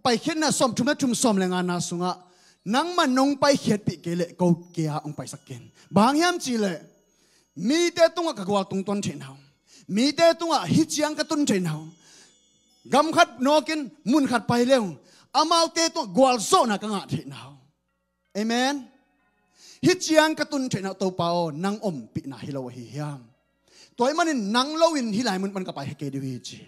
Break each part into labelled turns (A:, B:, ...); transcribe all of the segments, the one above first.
A: ไปเขียนนะสมทุมทุมสมแรงงานนาสุงะนังมันนงไปเขียนปีเกลกูเกียองไปสักเกนบางยามจีเลยมีแต่ตุงกะกวาตุงต้นเทนเฮามีแต่ตุงฮิตยังกะตุนเทนเฮากำขัดนกินมุนขัดไปเร็วอามาเตตุกวาลโซนะกังอาเทนเฮาเอเมนฮิตยังกะตุนเทนเฮาตัวเปานังอมปีนาฮิโลฮิยามตัวมันนังโลวินฮิไลมันก็ไปให้เกดิวิจี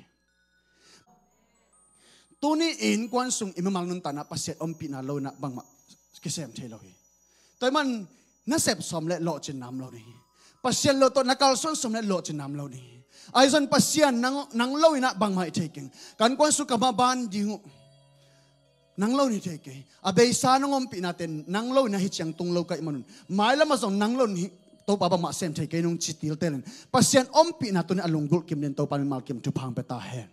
A: ตัวนี้อินกวนสุงอิมมังนุนตานะปัสเซอมปีนาโลนะบังมากิเซมเทโลฮิตัวมันน่าเสพสมและโลจินน้ำโลนี้ปัสเซโลตัวนักการส่วนสมและโลจินน้ำโลนี้ไอ้ส่วนปัสเซียนนังโลวินะบังมาเทกิงการกวนสุกมาบานดิงนังโลนี่เทกิงอาเบย์ซานงอมปีนาเต็นนังโลนะฮิตยังตุงโลกัยมันหมายละมาส่งนังโลนี่ตัวปาบมาเซมเทกิงนงจิตติลเตนปัสเซียนอมปีนาตัวนี้อลงกุลกิมเดนตัวปามิมาลกิมจุพังเปตาเฮน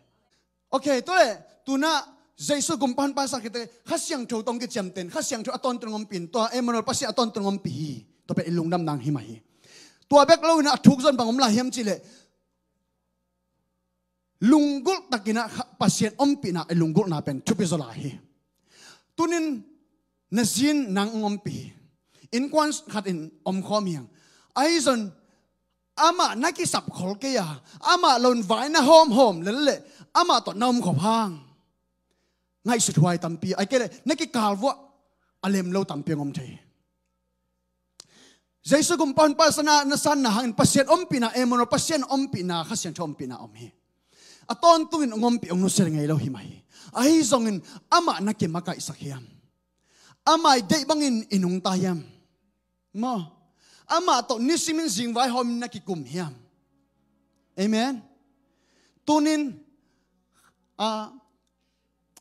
A: โอเคตัวเลยตัวน่ะใจสุกุมพันภาษาkita khasiang chou tong ke jam ten khasiang chou aton tengom pin to emonol pasi aton tengom pi to pe ilung dam nang himai to bek lo na thuk zon bangom la hiam chile lunggul takina pasien om pi na ilunggul na pen chupi zola hi tunin nazin nang ngom pi in kwan khat in om khomiang ai zon ama nakisap khol ke ya ama lon vai na hom lele ama to nom kho phang ngayสุดท้ายตั้มปีไอ้เกล้นักกิกาลวะอเลมเราตั้มปีงอมเทใจสุกุมปันปัสนาณสันนะหันปัสเซียนอมปีนาเอมอนปัสเซียนอมปีนาข้าเซียนชอมปีนาอมเฮอตอนตุวินงอมปีองนุเสงไงเราหิมายไอ้ทรงอินอามานักเก็บมาไก่สักยามอามาเดบังอินอินุงตายามมาอามาตอนนิสิมินสิงไว้หอมนักกิกุมเฮียมเอเมนตุนิน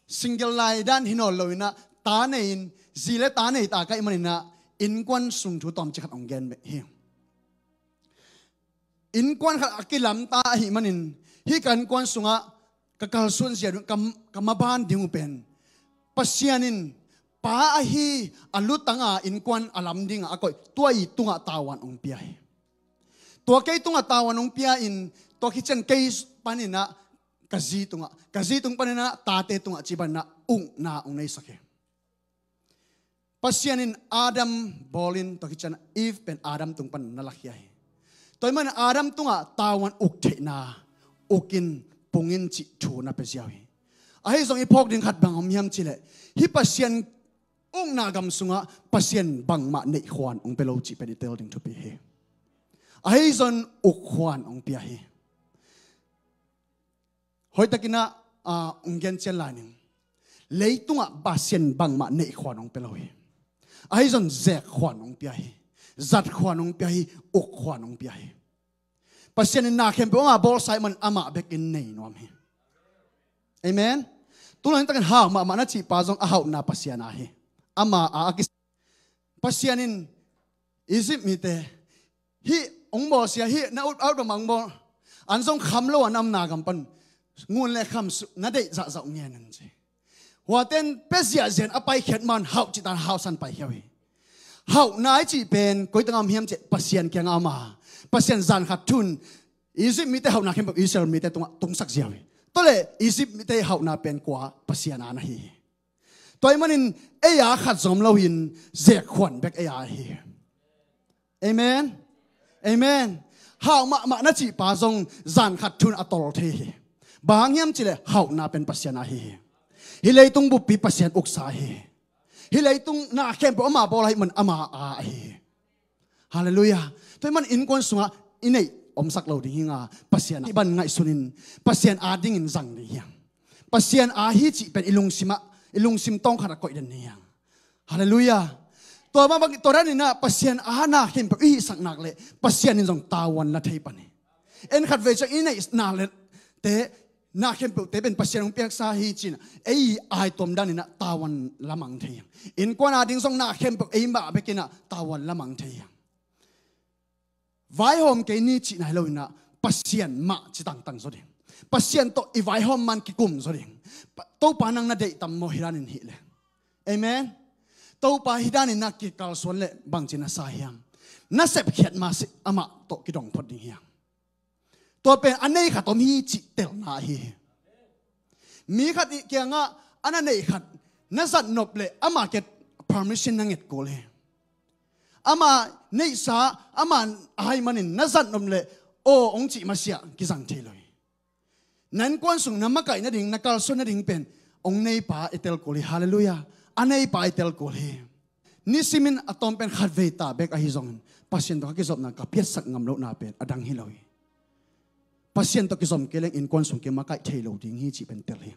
A: single line dan hinol loina ta nein zile ta nei ta kai manina in kwan sung thu tom chakhat ong gen be hi in kwan khat akilam ta hi manin hi kan kwan sunga kakal sun sia kamaban dingu pen pasianin pa hi alutanga in kwan alam dinga akoi tuai tunga tawan ong pia hi tua kai tunga tawan ong pia in to kitchen case panina kazi tung panina tate tunga ciban na nei sake pasianin Adam bolin to kichan Eve pen Adam tung pan nalakyai toy man Adam tunga tawan ukte na ukin pungin chi thu na pesyawi ahi zong ipok ding khat bang omyam chile hi pasian na gam sunga pasian bang ma nei khwan ong pelo chi pe tel ding to pe he ahi zon uk khwan ong pia he hoi takina ungen chen laning leitunga pasien bang ma nei khwanong peloi ai zon zek khwanong piai zat khwanong piai ok khwanong piai pasien na khem pe ma bol simon ama bek in nei nom he amen tulan takan ha ma na chi pa zong a hau na pasien a he ama a akis pasienin isip mi te hi ong bo sia hi na out mang bo an zong kham lo an am na gam pan nguồn lệ khăm nãy đây dạ dạo nghe nè chị, hoa tên pesia zen apai khét man hậu chỉ tan hậu san pai hiawi, hậu nãy chỉ bên coi tăng am hiam chị pasien keng ama, pasien zan khát thun, Egypt mi te hậu na khem Israel mi te tung sắc hiawi, tôi lệ Egypt mi te hậu na bên qua pasien ana hi, tôi manin aya khát zom lâu in zek khuan bek aya hi, amen, amen, hậu mà nãy chỉ pa zong zan khát thun atol the hi. Bang yam chile hau na pen pasian hi hilei tung bu pi pasian uksa hi hilei tung na khem po ma bol hai man ama a hi hallelujah toy man in kon sunga inei om sak lo ding nga pasian ban ngai sunin pasian a ding in zang ni yang pasian a hi chi pen ilung sim tong khara koi den ni yang hallelujah to ma bang to ran na pasian a na khem po i sak nak le pasian in zong tawan na thei pani en khat ve cha inei na le te na khem pe te ben pasien ong piak sa hi chin ei ai tom dan ina tawan lamang thei in kwana ding song na khem pe ei ma bekina tawan lamang thei vai hom ke ni chi nai lo ina pasien ma chi tang tang so ding pasien to i vai hom man ki kum so ding to panang na dei tam mo hiran in hi le amen to pa hidan in na ki kal son le bang chin na sa hiam na sep khiat ma si ama to ki dong phot ding hiamตัวเป็นอันนี้ค่ะตัวมีจิตเตลนาฮีมีค่ะที่เกี่ยงอ่ะ ana nei khat nazat nop le ama ket permission nanget ko le ama nei sa ama ai manin nazat nom le o ong chi masia kisang theloi nan kwan sung namakai na ding nakal so na ding pen ong nei pa etel ko le hallelujah anei pa etel ko le nisimin atom pen khatve ta bek a hi zong pasien to ki zop na ka piat sak ngam lo na pen adang hiloi pasien to ki zom keleng in kwan sung ke makai thelo ding hi chi pen tel hi